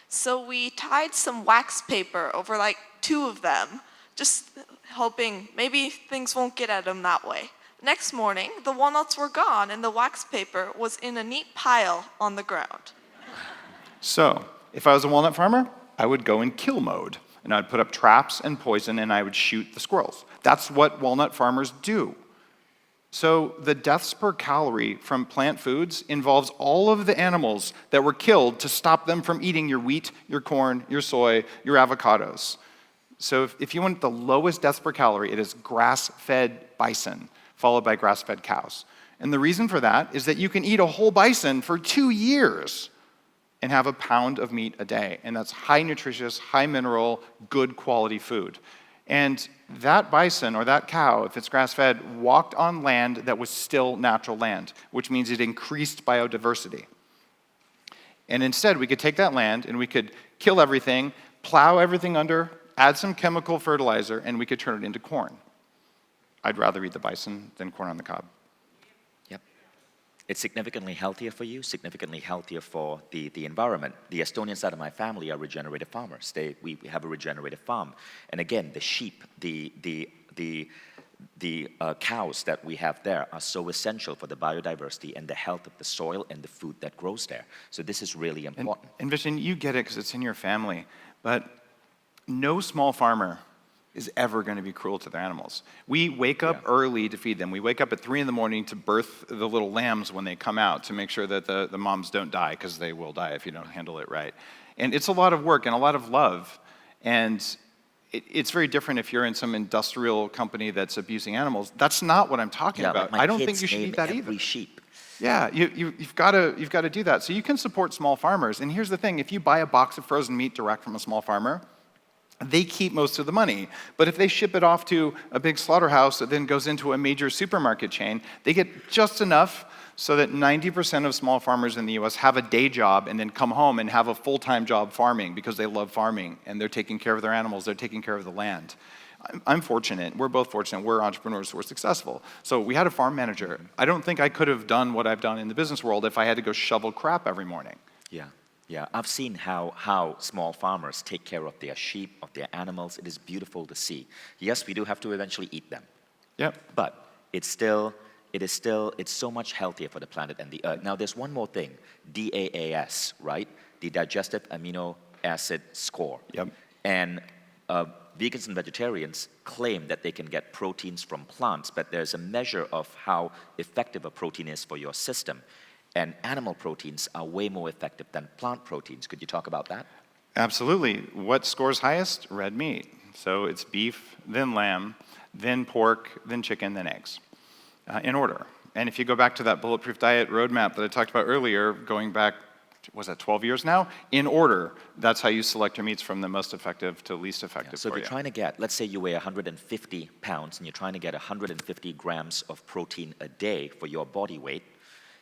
So we tied some wax paper over 2 of them, just hoping maybe things won't get at them that way. Next morning, the walnuts were gone and the wax paper was in a neat pile on the ground. So, if I was a walnut farmer, I would go in kill mode, and I'd put up traps and poison, and I would shoot the squirrels. That's what walnut farmers do. So the deaths per calorie from plant foods involves all of the animals that were killed to stop them from eating your wheat, your corn, your soy, your avocados. So if you want the lowest deaths per calorie, it is grass-fed bison, followed by grass-fed cows. And the reason for that is that you can eat a whole bison for 2 years and have a pound of meat a day. And that's high nutritious, high mineral, good quality food. And that bison or that cow, if it's grass-fed, walked on land that was still natural land, which means it increased biodiversity. And instead, we could take that land and we could kill everything, plow everything under, add some chemical fertilizer, and we could turn it into corn. I'd rather eat the bison than corn on the cob. Yep. It's significantly healthier for you, significantly healthier for the environment. The Estonian side of my family are regenerative farmers. We have a regenerative farm. And again, the sheep, the the cows that we have there are so essential for the biodiversity and the health of the soil and the food that grows there. So this is really important. And Vishen, you get it because it's in your family, but no small farmer is ever going to be cruel to their animals. We wake up early to feed them. We wake up at 3 in the morning to birth the little lambs when they come out to make sure that the moms don't die, because they will die if you don't handle it right. And it's a lot of work and a lot of love. And it's very different if you're in some industrial company that's abusing animals. That's not what I'm talking about. Like I don't think you should eat that either. Every sheep. Yeah, you've got to do that. So you can support small farmers. And here's the thing: if you buy a box of frozen meat direct from a small farmer, they keep most of the money. But if they ship it off to a big slaughterhouse that then goes into a major supermarket chain, they get just enough so that 90% of small farmers in the US have a day job and then come home and have a full-time job farming because they love farming and they're taking care of their animals, they're taking care of the land. I'm fortunate, we're both fortunate, we're entrepreneurs, we're successful. So we had a farm manager. I don't think I could have done what I've done in the business world if I had to go shovel crap every morning. Yeah, I've seen how small farmers take care of their sheep, of their animals. It is beautiful to see. Yes, we do have to eventually eat them. Yep. But it's so much healthier for the planet and the earth. Now, there's one more thing, DAAS, right? The Digestive Amino Acid Score. Yep. And vegans and vegetarians claim that they can get proteins from plants, but there's a measure of how effective a protein is for your system. And animal proteins are way more effective than plant proteins. Could you talk about that? Absolutely. What scores highest? Red meat. So it's beef, then lamb, then pork, then chicken, then eggs, in order. And if you go back to that Bulletproof Diet roadmap that I talked about earlier, going back, was that 12 years now? In order, that's how you select your meats from the most effective to least effective So for if you're trying to get, let's say you weigh 150 pounds and you're trying to get 150 grams of protein a day for your body weight,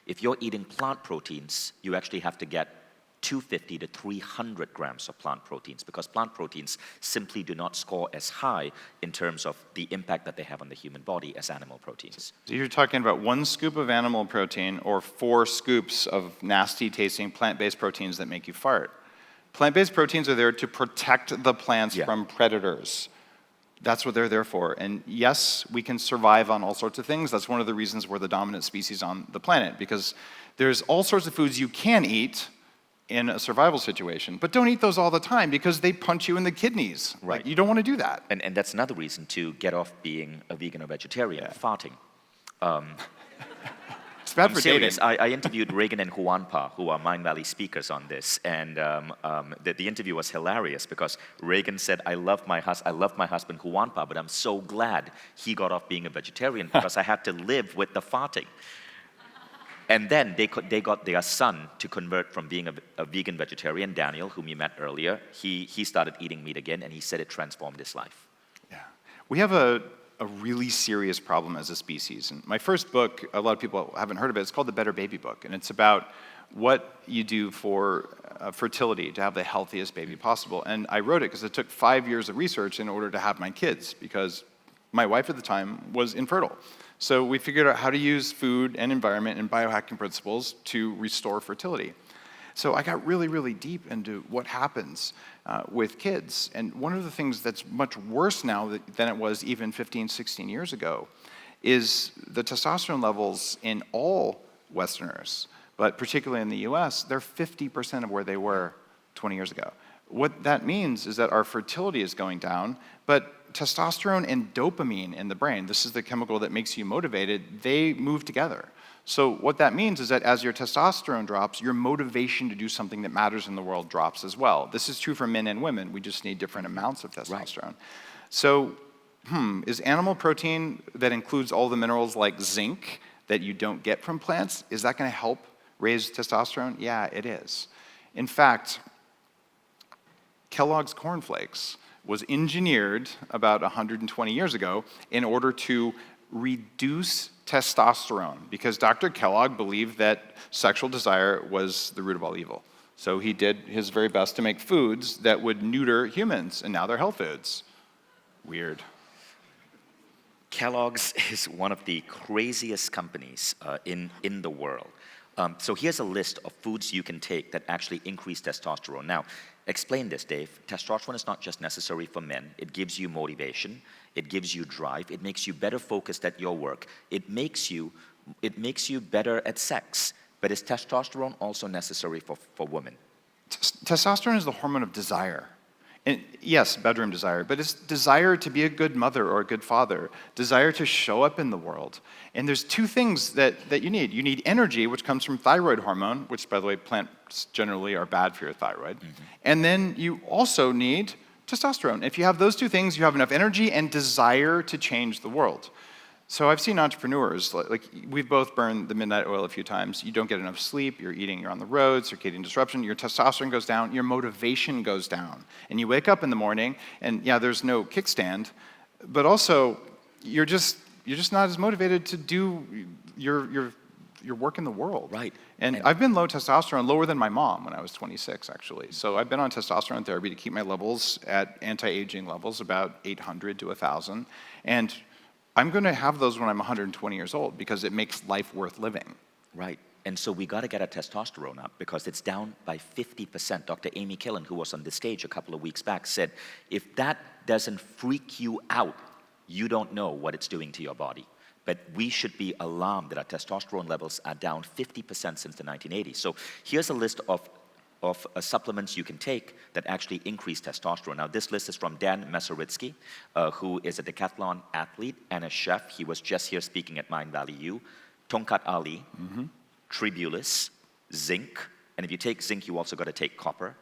if you're eating plant proteins, you actually have to get 250 to 300 grams of plant proteins, because plant proteins simply do not score as high in terms of the impact that they have on the human body as animal proteins. So you're talking about 1 scoop of animal protein or 4 scoops of nasty tasting plant-based proteins that make you fart. Plant-based proteins are there to protect the plants from predators. That's what they're there for. And yes, we can survive on all sorts of things. That's one of the reasons we're the dominant species on the planet, because there's all sorts of foods you can eat in a survival situation, but don't eat those all the time because they punch you in the kidneys. Right. Like, you don't want to do that. And that's another reason to get off being a vegan or vegetarian, farting. It's bad I'm for serious. dating. I interviewed Reagan and Juanpa, who are Mind Valley speakers on this, and the interview was hilarious because Reagan said, I love my husband Juanpa, but I'm so glad he got off being a vegetarian because I had to live with the farting. And then they got their son to convert from being a vegan vegetarian, Daniel, whom you met earlier. He started eating meat again, and he said it transformed his life. Yeah. We have a really serious problem as a species. And my first book, a lot of people haven't heard of it, it's called The Better Baby Book. And it's about what you do for fertility to have the healthiest baby possible. And I wrote it because it took 5 years of research in order to have my kids, because my wife at the time was infertile. So we figured out how to use food and environment and biohacking principles to restore fertility. So I got really, really deep into what happens with kids. And one of the things that's much worse now than it was even 15, 16 years ago is the testosterone levels in all Westerners, but particularly in the US, they're 50% of where they were 20 years ago. What that means is that our fertility is going down, but testosterone and dopamine in the brain, this is the chemical that makes you motivated, they move together. So what that means is that as your testosterone drops, your motivation to do something that matters in the world drops as well. This is true for men and women. We just need different amounts of testosterone. Right. So, is animal protein that includes all the minerals like zinc that you don't get from plants, is that going to help raise testosterone? Yeah, it is. In fact, Kellogg's Corn Flakes was engineered about 120 years ago in order to reduce testosterone, because Dr. Kellogg believed that sexual desire was the root of all evil. So he did his very best to make foods that would neuter humans, and now they're health foods. Weird. Kellogg's is one of the craziest companies in the world. So here's a list of foods you can take that actually increase testosterone. Now, explain this, Dave. Testosterone is not just necessary for men. It gives you motivation. It gives you drive. It makes you better focused at your work. It makes you better at sex. But is testosterone also necessary for women? Testosterone is the hormone of desire. And yes, bedroom desire, but it's desire to be a good mother or a good father, desire to show up in the world. And there's two things that you need. You need energy, which comes from thyroid hormone, which, by the way, plants generally are bad for your thyroid. And then you also need testosterone. If you have those two things, you have enough energy and desire to change the world. So I've seen entrepreneurs, like we've both burned the midnight oil a few times. You don't get enough sleep, you're eating, you're on the road, circadian disruption, your testosterone goes down, your motivation goes down. And you wake up in the morning, and yeah, there's no kickstand, but also you're just not as motivated to do your work in the world. Right. And I've been low testosterone, lower than my mom when I was 26, actually. So I've been on testosterone therapy to keep my levels at anti-aging levels, about 800 to 1,000. And I'm going to have those when I'm 120 years old because it makes life worth living. Right. And so we got to get our testosterone up because it's down by 50%. Dr. Amy Killen, who was on the stage a couple of weeks back, said, if that doesn't freak you out, you don't know what it's doing to your body. But we should be alarmed that our testosterone levels are down 50% since the 1980s. So here's a list of supplements you can take that actually increase testosterone. Now, this list is from Dan Meseritsky, who is a decathlon athlete and a chef. He was just here speaking at Mind Valley U. Tongkat Ali, Tribulus, zinc, and if you take zinc, you also got to take copper,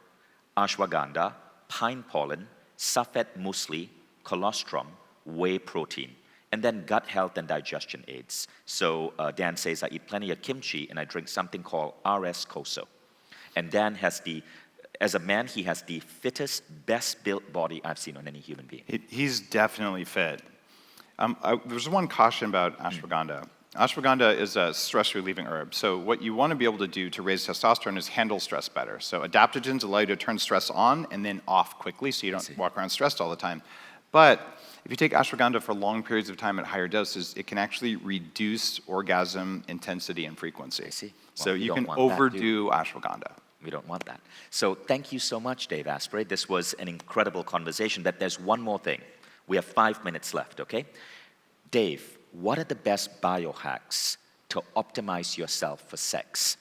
ashwagandha, pine pollen, safet muesli, colostrum, whey protein, and then gut health and digestion aids. So Dan says, I eat plenty of kimchi and I drink something called RS Koso. And Dan has as a man, he has the fittest, best built body I've seen on any human being. He's definitely fit. There's one caution about ashwagandha. Ashwagandha is a stress-relieving herb. So what you want to be able to do to raise testosterone is handle stress better. So adaptogens allow you to turn stress on and then off quickly so you don't walk around stressed all the time. But if you take ashwagandha for long periods of time at higher doses, it can actually reduce orgasm intensity and frequency. I see. Well, so you can overdo ashwagandha. We don't want that. So thank you so much, Dave Asprey. This was an incredible conversation, but there's one more thing. We have 5 minutes left, okay? Dave, what are the best biohacks to optimize yourself for sex?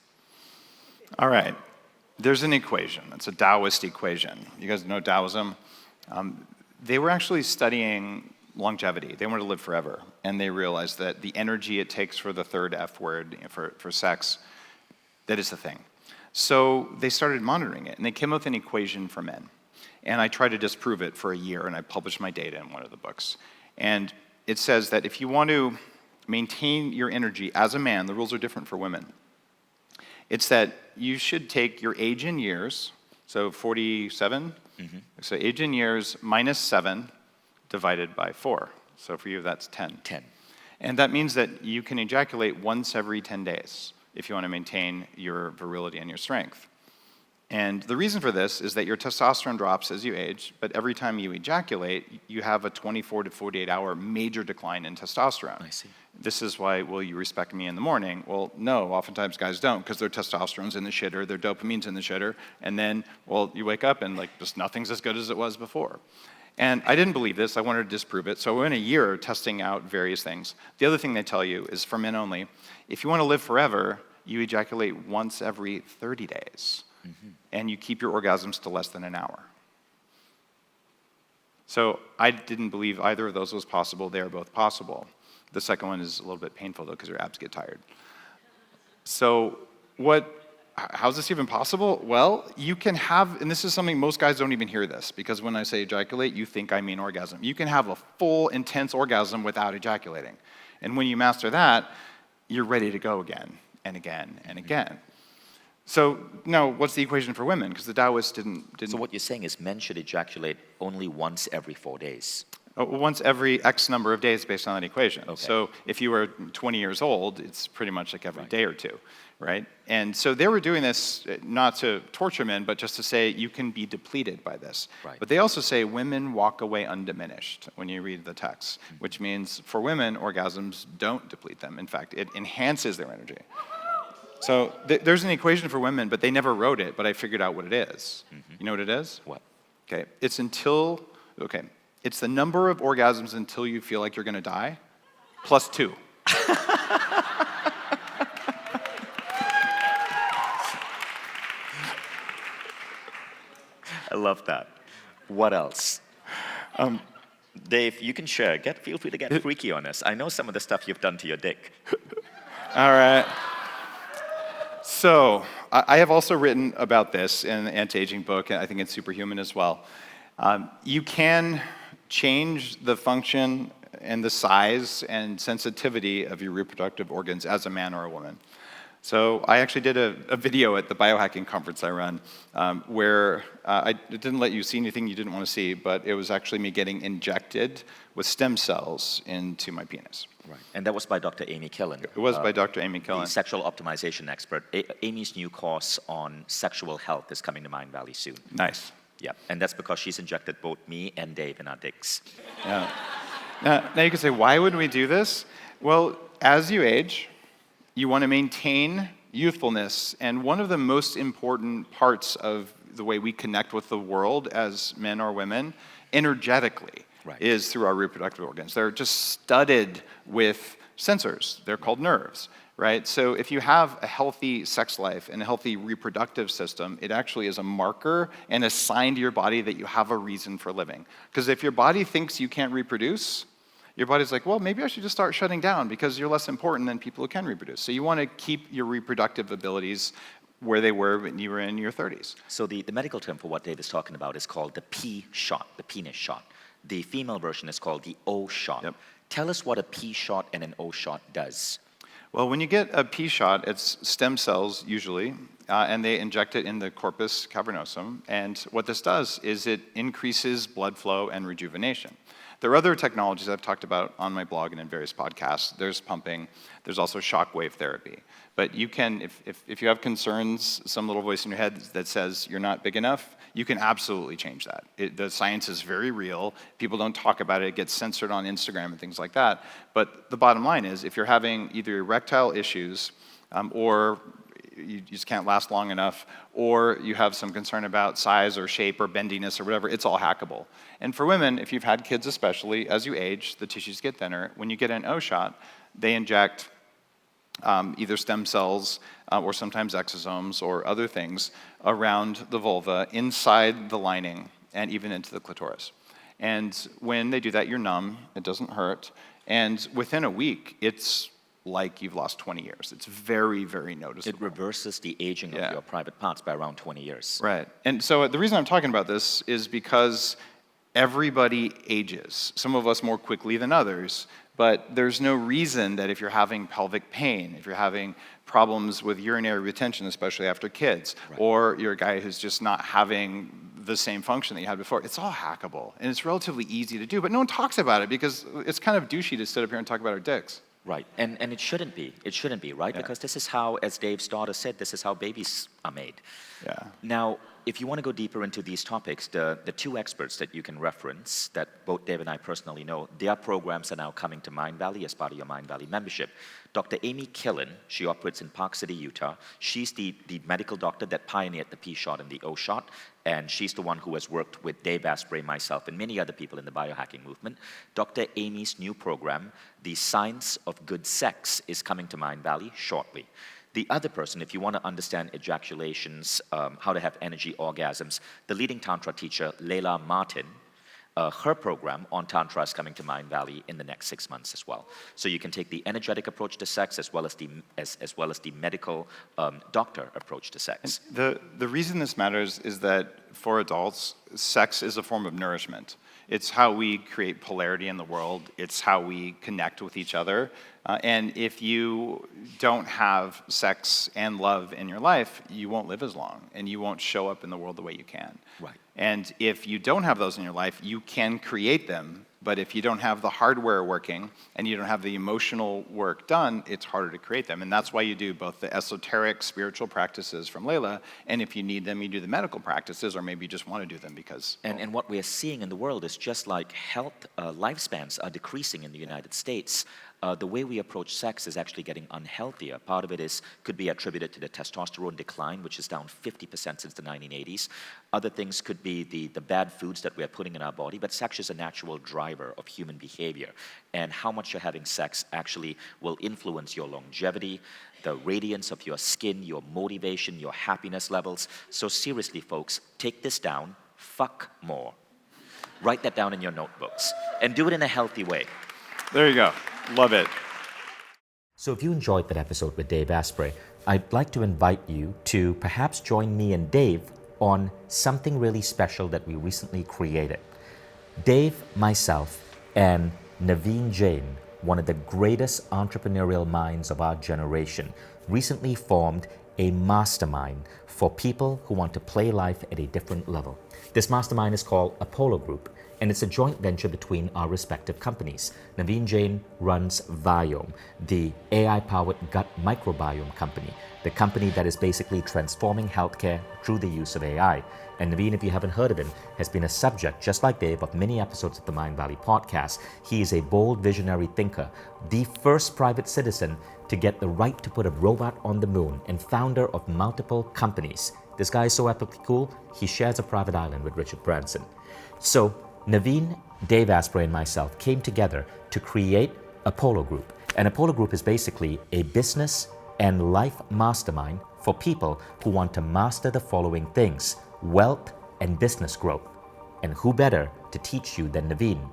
All right. There's an equation. It's a Taoist equation. You guys know Taoism? They were actually studying longevity. They wanted to live forever. And they realized that the energy it takes for the third F word, for sex, that is the thing. So they started monitoring it, and they came up with an equation for men. And I tried to disprove it for a year, and I published my data in one of the books. And it says that if you want to maintain your energy as a man, the rules are different for women. It's that you should take your age in years, so 47, so age in years minus 7 divided by 4. So for you, that's 10. 10. And that means that you can ejaculate once every 10 days if you want to maintain your virility and your strength. And the reason for this is that your testosterone drops as you age, but every time you ejaculate, you have a 24 to 48 hour major decline in testosterone. I see. This is why, will you respect me in the morning? Well, no, oftentimes guys don't, because their testosterone's in the shitter, their dopamine's in the shitter, and then, well, you wake up and like just nothing's as good as it was before. And I didn't believe this, I wanted to disprove it, so I went a year testing out various things. The other thing they tell you is for men only, if you want to live forever, you ejaculate once every 30 days. And you keep your orgasms to less than an hour. So I didn't believe either of those was possible. They are both possible. The second one is a little bit painful, though, because your abs get tired. So how's this even possible? Well, you can have, and this is something most guys don't even hear this, because when I say ejaculate, you think I mean orgasm. You can have a full, intense orgasm without ejaculating. And when you master that, you're ready to go again and again and again. So now, what's the equation for women? Because the Taoists didn't. So what you're saying is men should ejaculate only once every 4 days. Once every X number of days based on that equation. Okay. So if you were 20 years old, it's pretty much like every day or two, right? And so they were doing this not to torture men, but just to say you can be depleted by this. Right. But they also say women walk away undiminished when you read the text, which means for women, orgasms don't deplete them. In fact, it enhances their energy. So there's an equation for women, but they never wrote it, but I figured out what it is. You know what it is? What? Okay, it's the number of orgasms until you feel like you're gonna die, plus 2. I love that. What else? Dave, you can share. Feel free to get freaky on us. I know some of the stuff you've done to your dick. All right. So, I have also written about this in the anti-aging book, and I think it's Superhuman as well. You can change the function and the size and sensitivity of your reproductive organs as a man or a woman. So I actually did a video at the Biohacking conference I run where I didn't let you see anything you didn't want to see, but it was actually me getting injected with stem cells into my penis. Right. And that was by Dr. Amy Killen. It was by Dr. Amy Killen. The sexual optimization expert. Amy's new course on sexual health is coming to Mind Valley soon. Nice. Yeah, and that's because she's injected both me and Dave in our dicks. Yeah. Now you can say, why would we do this? Well, as you age, you want to maintain youthfulness, and one of the most important parts of the way we connect with the world as men or women, energetically, is through our reproductive organs. They're just studded with sensors. They're called nerves, right? So if you have a healthy sex life and a healthy reproductive system, it actually is a marker and a sign to your body that you have a reason for living. Because if your body thinks you can't reproduce, your body's like, well, maybe I should just start shutting down because you're less important than people who can reproduce. So you want to keep your reproductive abilities where they were when you were in your 30s. So the medical term for what Dave is talking about is called the P shot, the penis shot. The female version is called the O shot. Yep. Tell us what a P shot and an O shot does. Well, when you get a P shot, it's stem cells usually, and they inject it in the corpus cavernosum. And what this does is it increases blood flow and rejuvenation. There are other technologies I've talked about on my blog and in various podcasts. There's pumping. There's also shockwave therapy. But you can, if you have concerns, some little voice in your head that says you're not big enough, you can absolutely change that. The science is very real. People don't talk about it. It gets censored on Instagram and things like that. But the bottom line is, if you're having either erectile issues or you just can't last long enough, or you have some concern about size or shape or bendiness or whatever, it's all hackable. And for women, if you've had kids especially, as you age, the tissues get thinner. When you get an O shot, they inject either stem cells or sometimes exosomes or other things around the vulva, inside the lining, and even into the clitoris. And when they do that, you're numb, it doesn't hurt, and within a week, it's like you've lost 20 years. It's very, very noticeable. It reverses the aging of your private parts by around 20 years. Right. And so the reason I'm talking about this is because everybody ages. Some of us more quickly than others, but there's no reason that if you're having pelvic pain, if you're having problems with urinary retention, especially after kids, or you're a guy who's just not having the same function that you had before, it's all hackable. And it's relatively easy to do, but no one talks about it because it's kind of douchey to sit up here and talk about our dicks. Right, and it shouldn't be. It shouldn't be, right? Yeah. Because this is how, as Dave's daughter said, this is how babies are made. Yeah. Now, if you want to go deeper into these topics, the two experts that you can reference, that both Dave and I personally know, their programs are now coming to Mind Valley as part of your Mind Valley membership. Dr. Amy Killen, she operates in Park City, Utah. She's the medical doctor that pioneered the P-shot and the O-shot, and she's the one who has worked with Dave Asprey, myself, and many other people in the biohacking movement. Dr. Amy's new program, The Science of Good Sex, is coming to Mind Valley shortly. The other person, if you want to understand ejaculations, how to have energy orgasms, the leading Tantra teacher, Layla Martin, her program on Tantra is coming to Mind Valley in the next 6 months as well. So you can take the energetic approach to sex as well as the medical doctor approach to sex. And the reason this matters is that for adults, sex is a form of nourishment. It's how we create polarity in the world. It's how we connect with each other. And if you don't have sex and love in your life, you won't live as long, and you won't show up in the world the way you can. Right. And if you don't have those in your life, you can create them. But if you don't have the hardware working and you don't have the emotional work done, it's harder to create them. And that's why you do both the esoteric spiritual practices from Layla, and if you need them, you do the medical practices, or maybe you just want to do them because... And what we are seeing in the world is just like health lifespans are decreasing in the United States. the way we approach sex is actually getting unhealthier. Part of it could be attributed to the testosterone decline, which is down 50% since the 1980s. Other things could be the bad foods that we're putting in our body, but sex is a natural driver of human behavior. And how much you're having sex actually will influence your longevity, the radiance of your skin, your motivation, your happiness levels. So seriously, folks, take this down. Fuck more. Write that down in your notebooks and do it in a healthy way. There you go. Love it. So if you enjoyed that episode with Dave Asprey, I'd like to invite you to perhaps join me and Dave on something really special that we recently created. Dave, myself, and Naveen Jain, one of the greatest entrepreneurial minds of our generation, recently formed a mastermind for people who want to play life at a different level. This mastermind is called Apollo Group, and it's a joint venture between our respective companies. Naveen Jain runs Viome, the AI-powered gut microbiome company, the company that is basically transforming healthcare through the use of AI. And Naveen, if you haven't heard of him, has been a subject, just like Dave, of many episodes of the Mind Valley podcast. He is a bold visionary thinker, the first private citizen to get the right to put a robot on the moon, and founder of multiple companies. This guy is so epically cool, he shares a private island with Richard Branson. So Naveen, Dave Asprey, and myself came together to create Apollo Group. And Apollo Group is basically a business and life mastermind for people who want to master the following things: wealth and business growth. And who better to teach you than Naveen?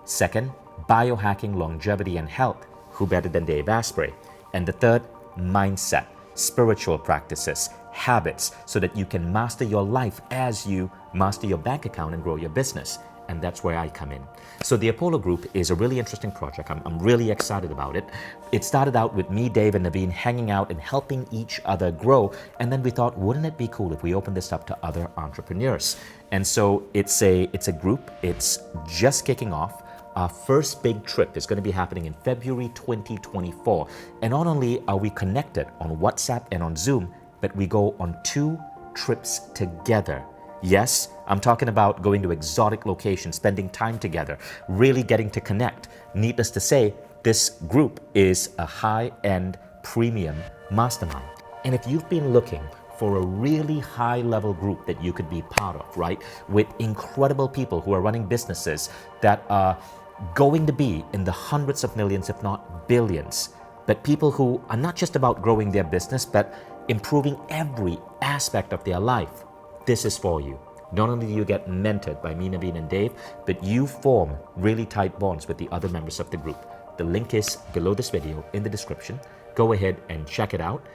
Second, biohacking, longevity, and health. Who better than Dave Asprey? And the third, mindset, spiritual practices, habits, so that you can master your life as you master your bank account and grow your business. And that's where I come in. So the Apollo Group is a really interesting project. I'm really excited about it. It started out with me, Dave, and Naveen hanging out and helping each other grow. And then we thought, wouldn't it be cool if we opened this up to other entrepreneurs? And so it's a group. It's just kicking off. Our first big trip is going to be happening in February 2024. And not only are we connected on WhatsApp and on Zoom, but we go on 2 trips together. Yes, I'm talking about going to exotic locations, spending time together, really getting to connect. Needless to say, this group is a high-end premium mastermind. And if you've been looking for a really high-level group that you could be part of, right, with incredible people who are running businesses that are going to be in the hundreds of millions, if not billions, but people who are not just about growing their business, but improving every aspect of their life, this is for you. Not only do you get mentored by me, Naveen, and Dave, but you form really tight bonds with the other members of the group. The link is below this video in the description. Go ahead and check it out.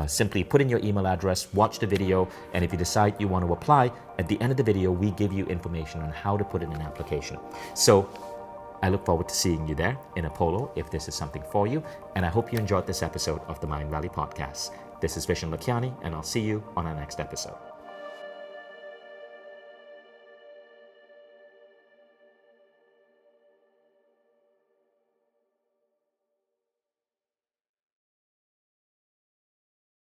Simply put in your email address, watch the video, and if you decide you want to apply, at the end of the video, we give you information on how to put in an application. So I look forward to seeing you there in Apollo if this is something for you, and I hope you enjoyed this episode of the Mind Valley podcast. This is Vishen Lakhiani, and I'll see you on our next episode.